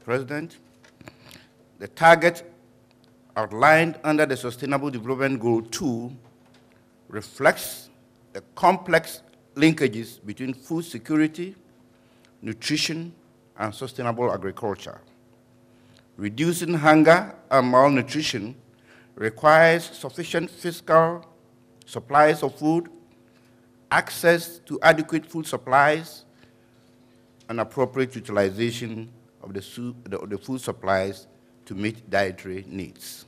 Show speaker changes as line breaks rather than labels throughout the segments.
President, the target outlined under the Sustainable Development Goal 2 reflects the complex linkages between food security, nutrition, and sustainable agriculture. Reducing hunger and malnutrition requires sufficient physical supplies of food, access to adequate food supplies, and appropriate utilization of the food supplies to meet dietary needs.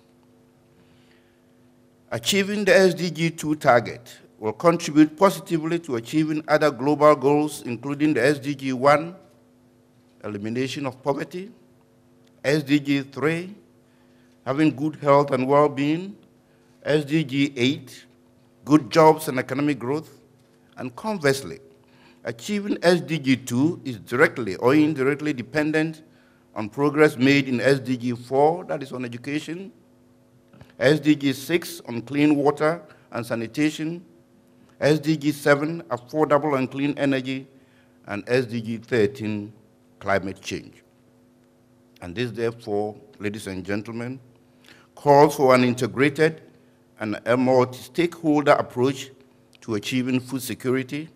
Achieving the SDG 2 target will contribute positively to achieving other global goals, including the SDG 1, elimination of poverty, SDG 3, having good health and well-being, SDG 8, good jobs and economic growth, and conversely, achieving SDG 2 is directly or indirectly dependent on progress made in SDG 4, that is on education, SDG 6 on clean water and sanitation, SDG 7, affordable and clean energy, and SDG 13, climate change. And this, therefore, ladies and gentlemen, calls for an integrated and a multi-stakeholder approach to achieving food security,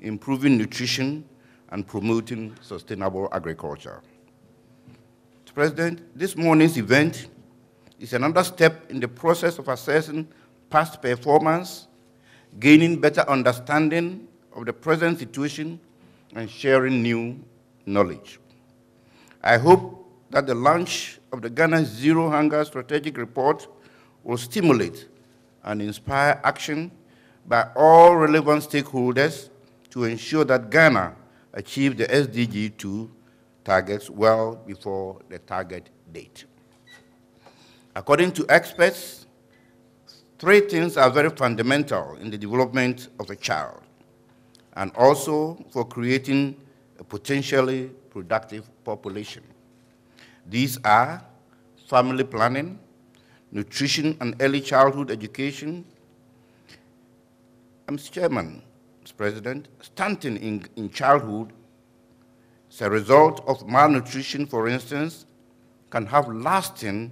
improving nutrition, and promoting sustainable agriculture. Mr. President, this morning's event is another step in the process of assessing past performance, gaining better understanding of the present situation, and sharing new knowledge. I hope that the launch of the Ghana Zero Hunger Strategic Report will stimulate and inspire action by all relevant stakeholders to ensure that Ghana achieves the SDG 2 targets well before the target date. According to experts, three things are very fundamental in the development of a child and also for creating a potentially productive population. These are family planning, nutrition and early childhood education. Mr. Chairman, Mr. President, stunting in childhood as a result of malnutrition, for instance, can have lasting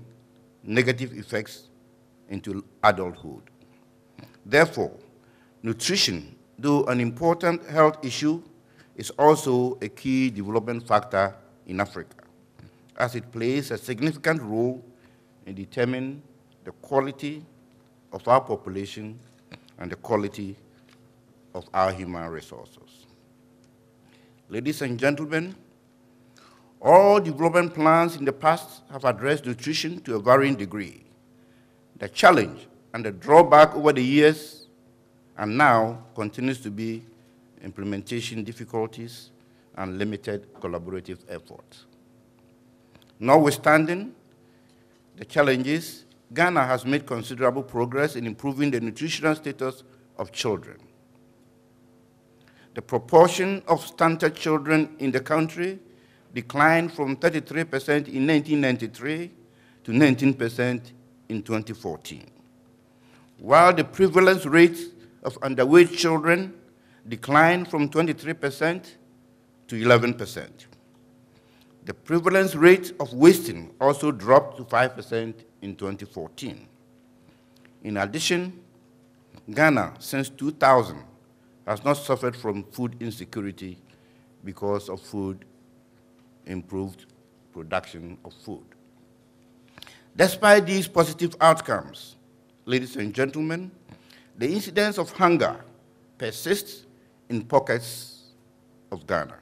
negative effects into adulthood. Therefore, nutrition, though an important health issue, is also a key development factor in Africa, as it plays a significant role in determining the quality of our population and the quality of our human resources. Ladies and gentlemen, all development plans in the past have addressed nutrition to a varying degree. The challenge and the drawback over the years and now continues to be implementation difficulties and limited collaborative efforts. Notwithstanding the challenges, Ghana has made considerable progress in improving the nutritional status of children. The proportion of stunted children in the country declined from 33% in 1993 to 19% in 2014, while the prevalence rate of underweight children declined from 23% to 11%. The prevalence rate of wasting also dropped to 5% in 2014. In addition, Ghana, since 2000, has not suffered from food insecurity because of improved production of food. Despite these positive outcomes, ladies and gentlemen, the incidence of hunger persists in pockets of Ghana.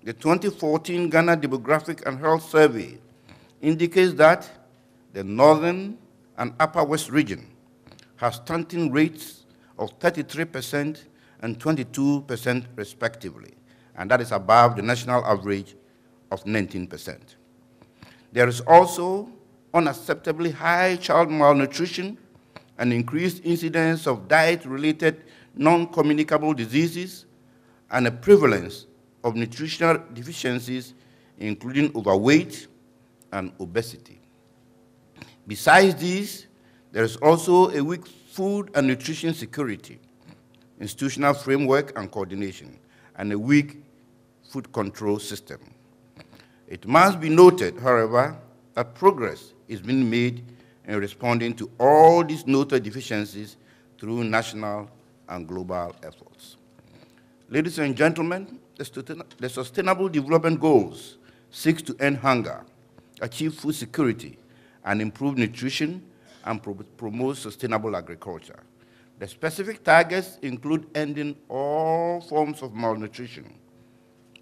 The 2014 Ghana Demographic and Health Survey indicates that the northern and upper west region has stunting rates of 33% and 22% respectively, and that is above the national average of 19%. There is also unacceptably high child malnutrition and increased incidence of diet-related non-communicable diseases and a prevalence of nutritional deficiencies, including overweight and obesity. Besides these, there is also a weak food and nutrition security, institutional framework and coordination, and a weak food control system. It must be noted, however, that progress is being made in responding to all these noted deficiencies through national and global efforts. Ladies and gentlemen, the Sustainable Development Goals seek to end hunger, achieve food security, and improve nutrition and promote sustainable agriculture. The specific targets include ending all forms of malnutrition,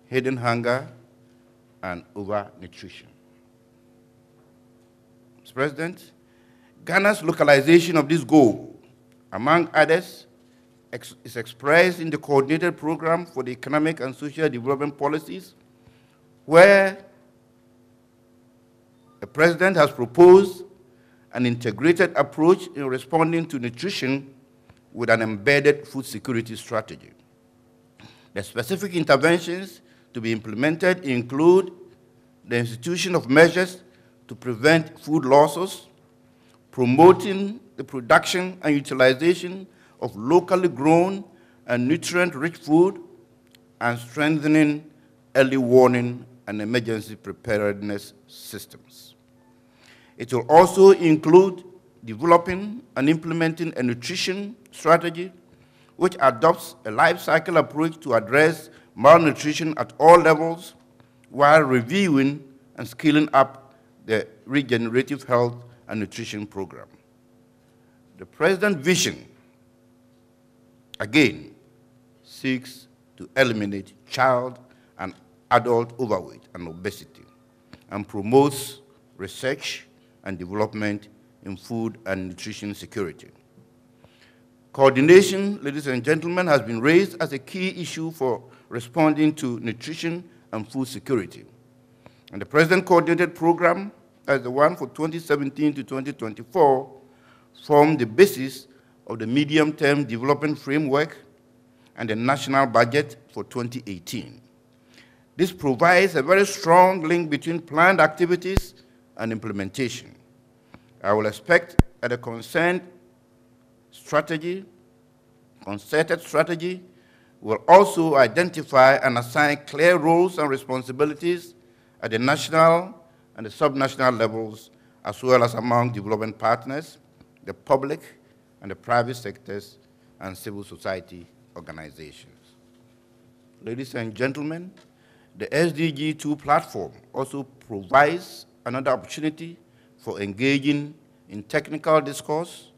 hidden hunger, and overnutrition. Mr. President, Ghana's localization of this goal, among others, is expressed in the Coordinated Program for the Economic and Social Development Policies, where the President has proposed an integrated approach in responding to nutrition with an embedded food security strategy. The specific interventions to be implemented include the institution of measures to prevent food losses, promoting the production and utilization of locally grown and nutrient-rich food, and strengthening early warning and emergency preparedness systems. It will also include developing and implementing a nutrition strategy which adopts a life cycle approach to address malnutrition at all levels while reviewing and scaling up the regenerative health and nutrition program. The President's vision, again, seeks to eliminate child and adult overweight and obesity and promotes research and development in food and nutrition security. Coordination, ladies and gentlemen, has been raised as a key issue for responding to nutrition and food security. And the President Coordinated Program, as the one for 2017 to 2024, formed the basis of the medium-term development framework and the national budget for 2018. This provides a very strong link between planned activities and implementation. I will expect that a concerted strategy will also identify and assign clear roles and responsibilities at the national and the subnational levels, as well as among development partners, the public and the private sectors, and civil society organizations. Ladies and gentlemen, the SDG 2 platform also provides another opportunity for engaging in technical discourse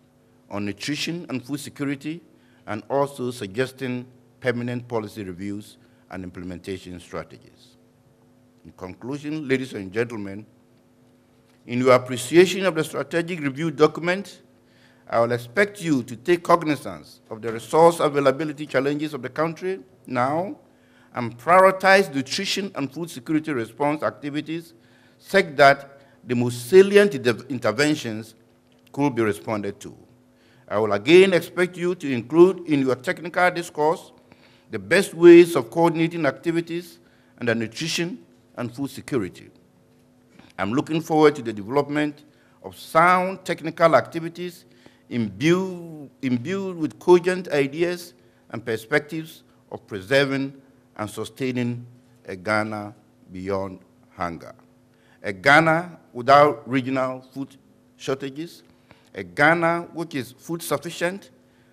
on nutrition and food security, and also suggesting permanent policy reviews and implementation strategies. In conclusion, ladies and gentlemen, in your appreciation of the strategic review document, I will expect you to take cognizance of the resource availability challenges of the country now and prioritize nutrition and food security response activities such that the most salient interventions could be responded to. I will again expect you to include in your technical discourse the best ways of coordinating activities under nutrition and food security. I'm looking forward to the development of sound technical activities imbued with cogent ideas and perspectives of preserving and sustaining a Ghana beyond hunger. A Ghana without regional food shortages, a Ghana which is food sufficient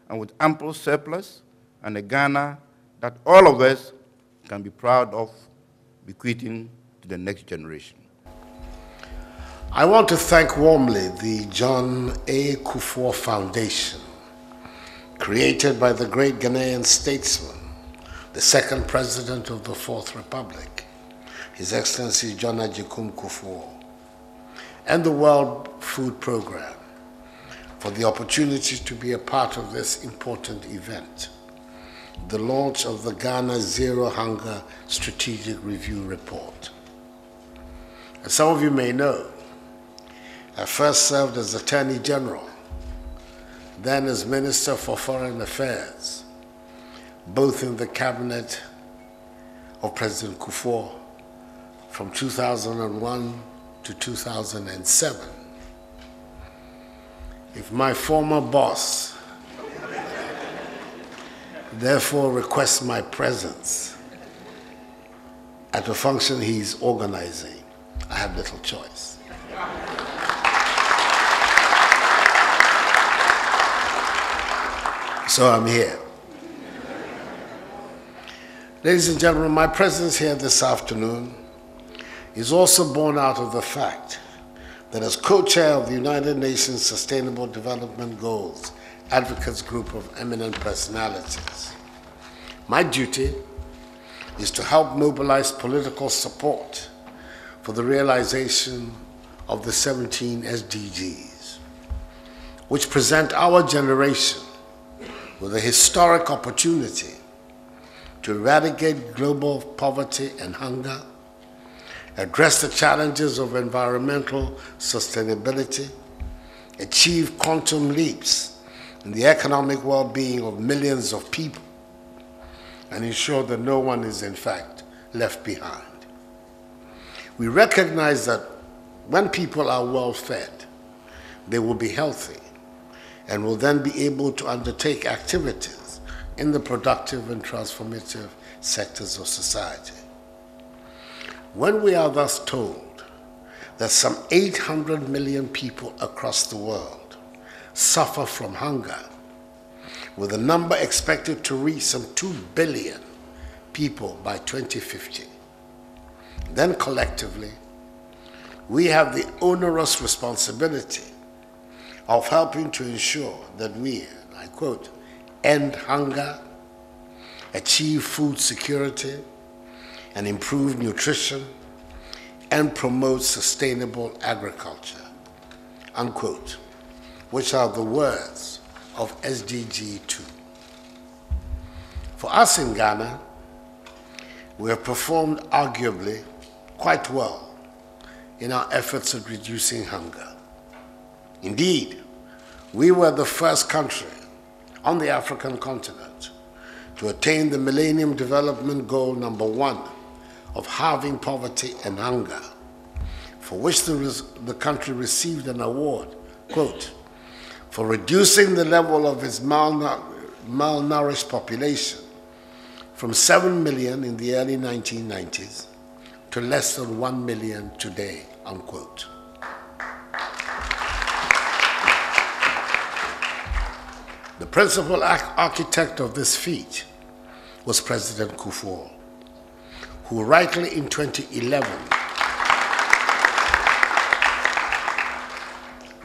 and with ample surplus, and a Ghana that all of us can be proud of bequeathing to the next generation.
I want to thank warmly the John A. Kufuor Foundation, created by the great Ghanaian statesman, the second president of the Fourth Republic, His Excellency John Agyekum Kufuor, and the World Food Programme for the opportunity to be a part of this important event, the launch of the Ghana Zero Hunger Strategic Review Report. As some of you may know, I first served as Attorney General, then as Minister for Foreign Affairs, both in the cabinet of President Kufuor from 2001 to 2007. If my former boss therefore requests my presence at a function he's organizing, I have little choice. So I'm here. Ladies and gentlemen, my presence here this afternoon is also born out of the fact that as co-chair of the United Nations Sustainable Development Goals Advocates Group of eminent personalities, my duty is to help mobilize political support for the realization of the 17 SDGs, which present our generation with a historic opportunity to eradicate global poverty and hunger, address the challenges of environmental sustainability, achieve quantum leaps in the economic well-being of millions of people, and ensure that no one is in fact left behind. We recognize that when people are well fed, they will be healthy and will then be able to undertake activities in the productive and transformative sectors of society. When we are thus told that some 800 million people across the world suffer from hunger, with the number expected to reach some 2 billion people by 2050, then collectively, we have the onerous responsibility of helping to ensure that we, I quote, end hunger, achieve food security, and improve nutrition, and promote sustainable agriculture, unquote, which are the words of SDG 2. For us in Ghana, we have performed arguably quite well in our efforts at reducing hunger. Indeed, we were the first country on the African continent to attain the Millennium Development Goal number 1 of halving poverty and hunger, for which the country received an award, quote, for reducing the level of its malnourished population from 7 million in the early 1990s to less than 1 million today, unquote. The principal architect of this feat was President Kufuor, who rightly in 2011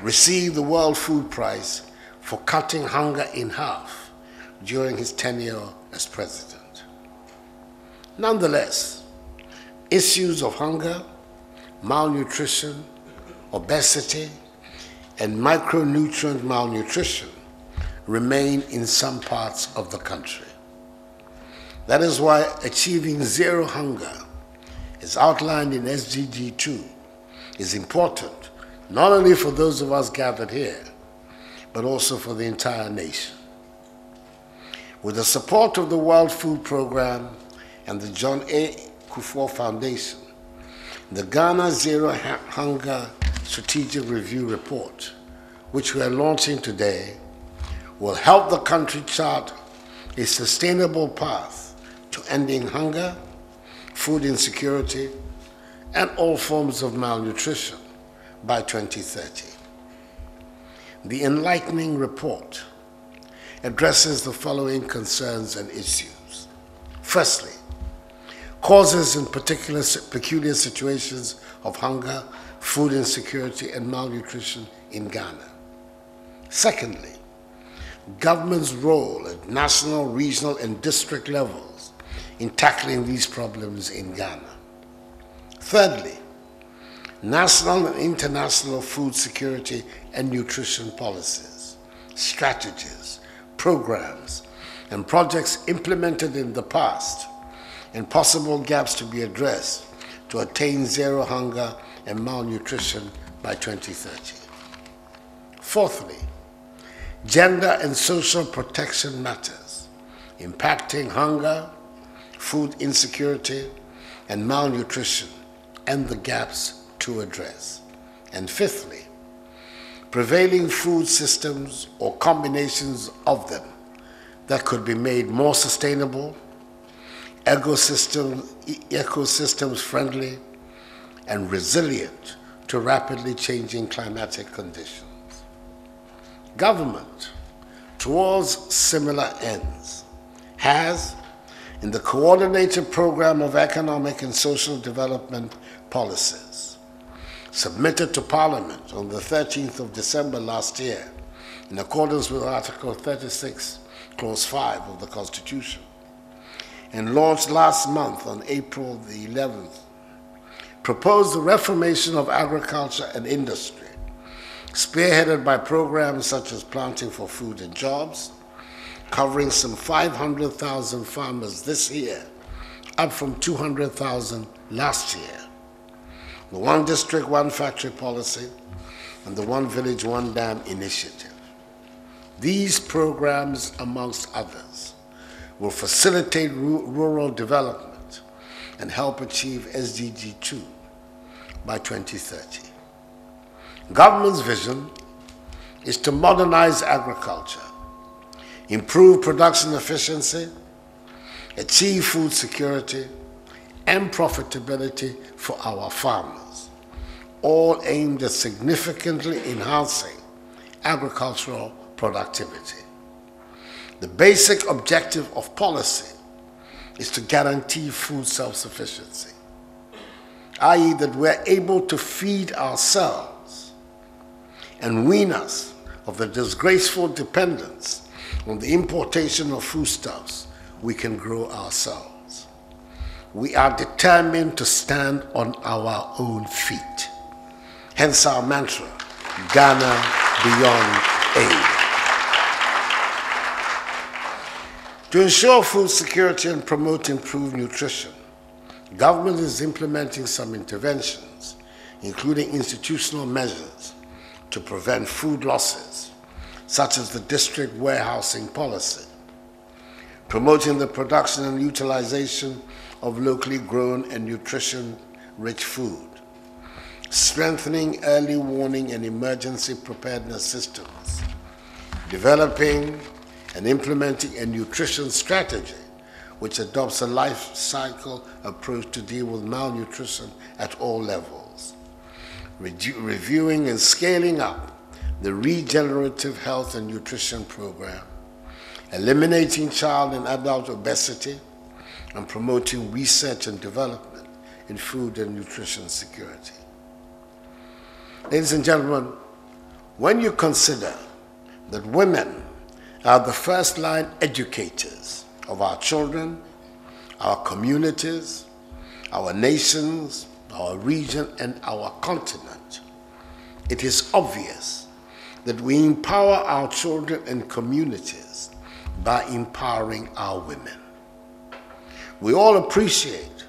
received the World Food Prize for cutting hunger in half during his tenure as president. Nonetheless, issues of hunger, malnutrition, obesity, and micronutrient malnutrition remain in some parts of the country. That is why achieving zero hunger, as outlined in SDG 2, is important, not only for those of us gathered here, but also for the entire nation. With the support of the World Food Programme and the John A. Kufuor Foundation, the Ghana Zero Hunger Strategic Review Report, which we are launching today, will help the country chart a sustainable path to ending hunger, food insecurity, and all forms of malnutrition by 2030. The enlightening report addresses the following concerns and issues. Firstly, causes and peculiar situations of hunger, food insecurity, and malnutrition in Ghana. Secondly, government's role at national, regional, and district levels in tackling these problems in Ghana. Thirdly, national and international food security and nutrition policies, strategies, programs, and projects implemented in the past, and possible gaps to be addressed to attain zero hunger and malnutrition by 2030. Fourthly, gender and social protection matters impacting hunger, food insecurity, and malnutrition, and the gaps to address. And fifthly, prevailing food systems or combinations of them that could be made more sustainable, ecosystems friendly, and resilient to rapidly changing climatic conditions. Government, towards similar ends, has, in the Coordinated Program of Economic and Social Development Policies, submitted to Parliament on the 13th of December last year, in accordance with Article 36, Clause 5 of the Constitution, and launched last month on April the 11th, proposed the reformation of agriculture and industry, spearheaded by programs such as Planting for Food and Jobs, covering some 500,000 farmers this year, up from 200,000 last year. The One District, One Factory policy, and the One Village, One Dam initiative. These programs, amongst others, will facilitate rural development and help achieve SDG 2 by 2030. Government's vision is to modernize agriculture, improve production efficiency, achieve food security, and profitability for our farmers, all aimed at significantly enhancing agricultural productivity. The basic objective of policy is to guarantee food self-sufficiency, i.e. that we're able to feed ourselves and wean us of the disgraceful dependence on the importation of foodstuffs we can grow ourselves. We are determined to stand on our own feet. Hence our mantra, Ghana Beyond Aid. To ensure food security and promote improved nutrition, government is implementing some interventions, including institutional measures to prevent food losses, such as the district warehousing policy, promoting the production and utilization of locally grown and nutrition-rich food, strengthening early warning and emergency preparedness systems, developing and implementing a nutrition strategy which adopts a life cycle approach to deal with malnutrition at all levels, reviewing and scaling up the regenerative health and nutrition program, eliminating child and adult obesity, and promoting research and development in food and nutrition security. Ladies and gentlemen, when you consider that women are the first-line educators of our children, our communities, our nations, our region, and our continent, it is obvious that we empower our children and communities by empowering our women. We all appreciate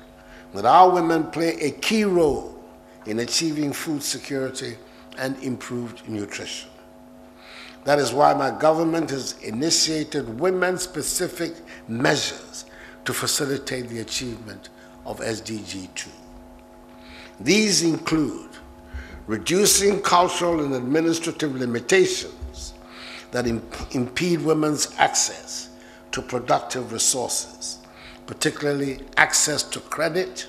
that our women play a key role in achieving food security and improved nutrition. That is why my government has initiated women-specific measures to facilitate the achievement of SDG 2. These include reducing cultural and administrative limitations that impede women's access to productive resources, particularly access to credit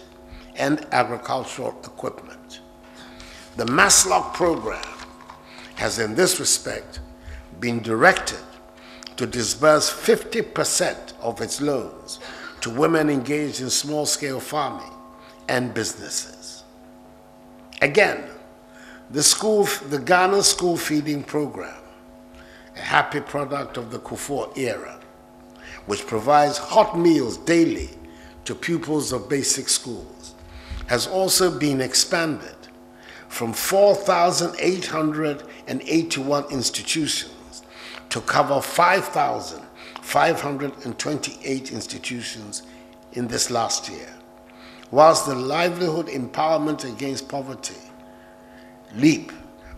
and agricultural equipment. The Maslow program has, in this respect, been directed to disburse 50% of its loans to women engaged in small-scale farming and businesses. Again, the Ghana School Feeding Program, a happy product of the Kufuor era, which provides hot meals daily to pupils of basic schools, has also been expanded from 4,881 institutions to cover 5,528 institutions in this last year, whilst the Livelihood Empowerment Against Poverty, LEAP,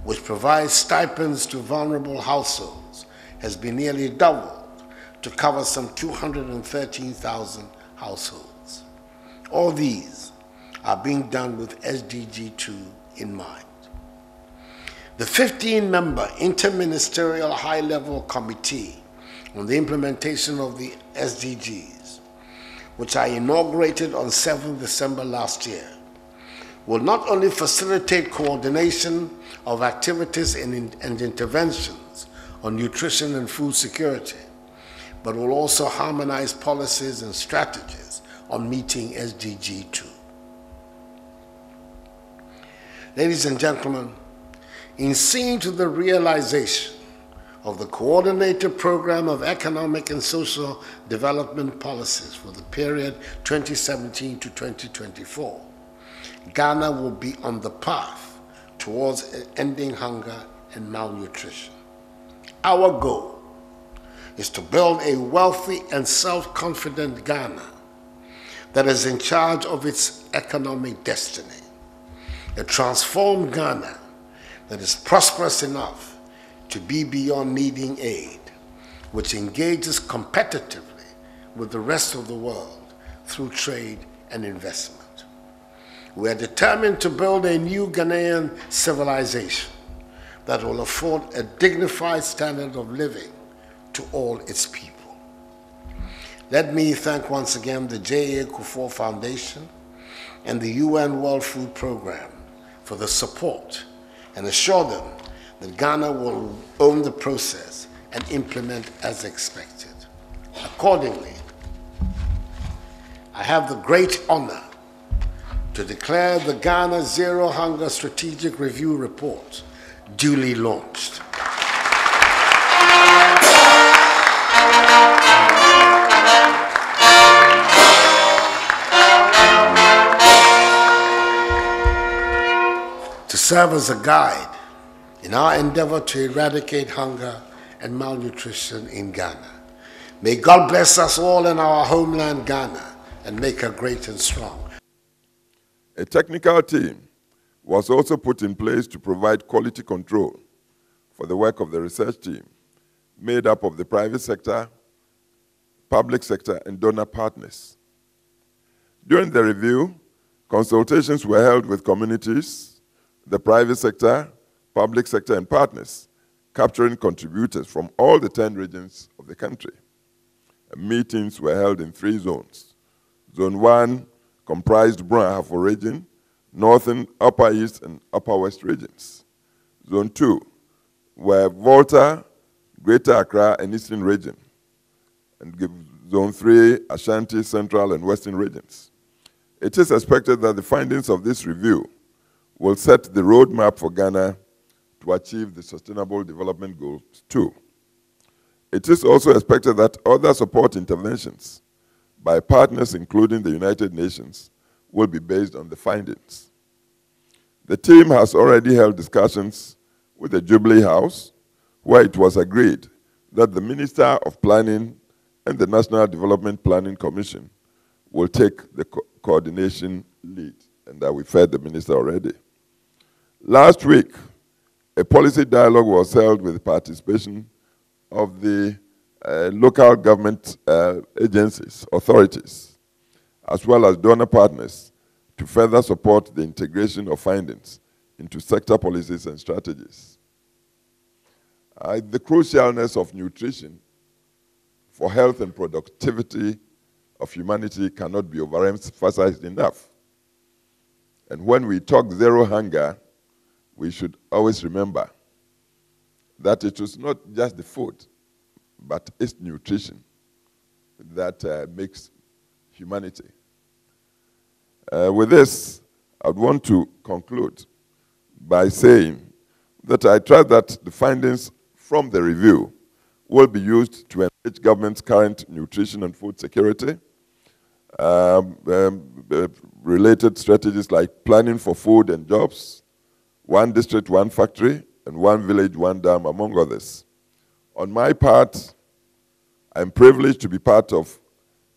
which provides stipends to vulnerable households, has been nearly doubled to cover some 213,000 households. All these are being done with SDG 2 in mind. The 15-member Interministerial High-Level Committee on the implementation of the SDGs, which I inaugurated on 7 December last year, will not only facilitate coordination of activities and interventions on nutrition and food security, but will also harmonize policies and strategies on meeting SDG 2. Ladies and gentlemen, in seeing to the realization of the coordinated program of economic and social development policies for the period 2017 to 2024, Ghana will be on the path towards ending hunger and malnutrition. Our goal is to build a wealthy and self-confident Ghana that is in charge of its economic destiny, a transformed Ghana that is prosperous enough to be beyond needing aid, which engages competitively with the rest of the world through trade and investment. We are determined to build a new Ghanaian civilization that will afford a dignified standard of living to all its people. Let me thank once again the J.A. Kufuor Foundation and the UN World Food Programme for the support and assure them that Ghana will own the process and implement as expected. Accordingly, I have the great honor to declare the Ghana Zero Hunger Strategic Review Report duly launched. To serve as a guide in our endeavor to eradicate hunger and malnutrition in Ghana. May God bless us all in our homeland Ghana and make her great and strong.
A technical team was also put in place to provide quality control for the work of the research team, made up of the private sector, public sector, and donor partners. During the review, consultations were held with communities, the private sector, public sector, and partners, capturing contributors from all the 10 regions of the country. Meetings were held in 3 zones. Zone 1 comprised Brun-Ahafo region, Northern, Upper East, and Upper West regions. Zone 2 were Volta, Greater Accra, and Eastern region. And Zone 3, Ashanti, Central, and Western regions. It is expected that the findings of this review will set the roadmap for Ghana to achieve the Sustainable Development Goals too. It is also expected that other support interventions by partners, including the United Nations, will be based on the findings. The team has already held discussions with the Jubilee House, where it was agreed that the Minister of Planning and the National Development Planning Commission will take the coordination lead, and that we've heard the minister already. Last week, a policy dialogue was held with the participation of the local government agencies, authorities, as well as donor partners to further support the integration of findings into sector policies and strategies. The crucialness of nutrition for health and productivity of humanity cannot be overemphasized enough. And when we talk zero hunger, we should always remember that it is not just the food, but it's nutrition that makes humanity. With this, I would want to conclude by saying that I trust that the findings from the review will be used to enrich government's current nutrition and food security, related strategies like planning for food and jobs, 1 district, 1 factory, and 1 village, 1 dam, among others. On my part, I'm privileged to be part of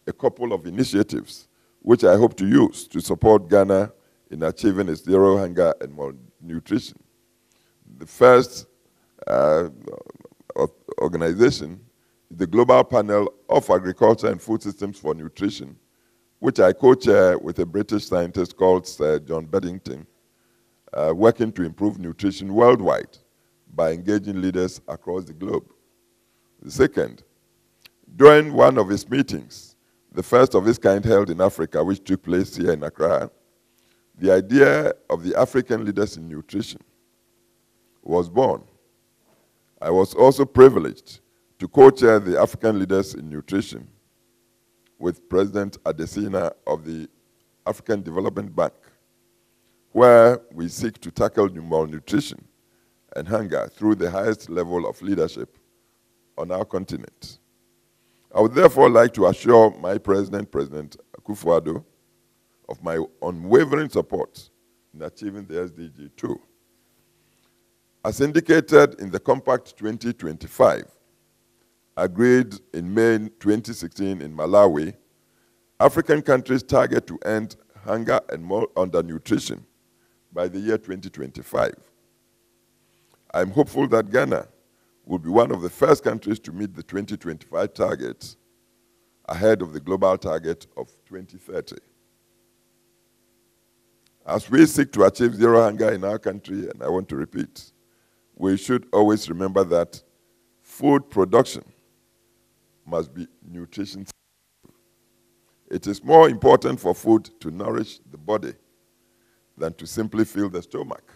a couple of initiatives which I hope to use to support Ghana in achieving its zero hunger and malnutrition. The first organization is the Global Panel of Agriculture and Food Systems for Nutrition, which I co-chair with a British scientist called Sir John Beddington, working to improve nutrition worldwide by engaging leaders across the globe. The second, during one of his meetings, the first of its kind held in Africa, which took place here in Accra, the idea of the African Leaders in Nutrition was born. I was also privileged to co-chair the African Leaders in Nutrition with President Adesina of the African Development Bank, where we seek to tackle malnutrition and hunger through the highest level of leadership on our continent. I would therefore like to assure my President, President Akufo-Addo, of my unwavering support in achieving the SDG 2. As indicated in the Compact 2025, agreed in May 2016 in Malawi, African countries target to end hunger and undernutrition by the year 2025. I'm hopeful that Ghana will be one of the first countries to meet the 2025 targets ahead of the global target of 2030. As we seek to achieve zero hunger in our country, and I want to repeat, we should always remember that food production must be nutrition. It is more important for food to nourish the body than to simply fill the stomach.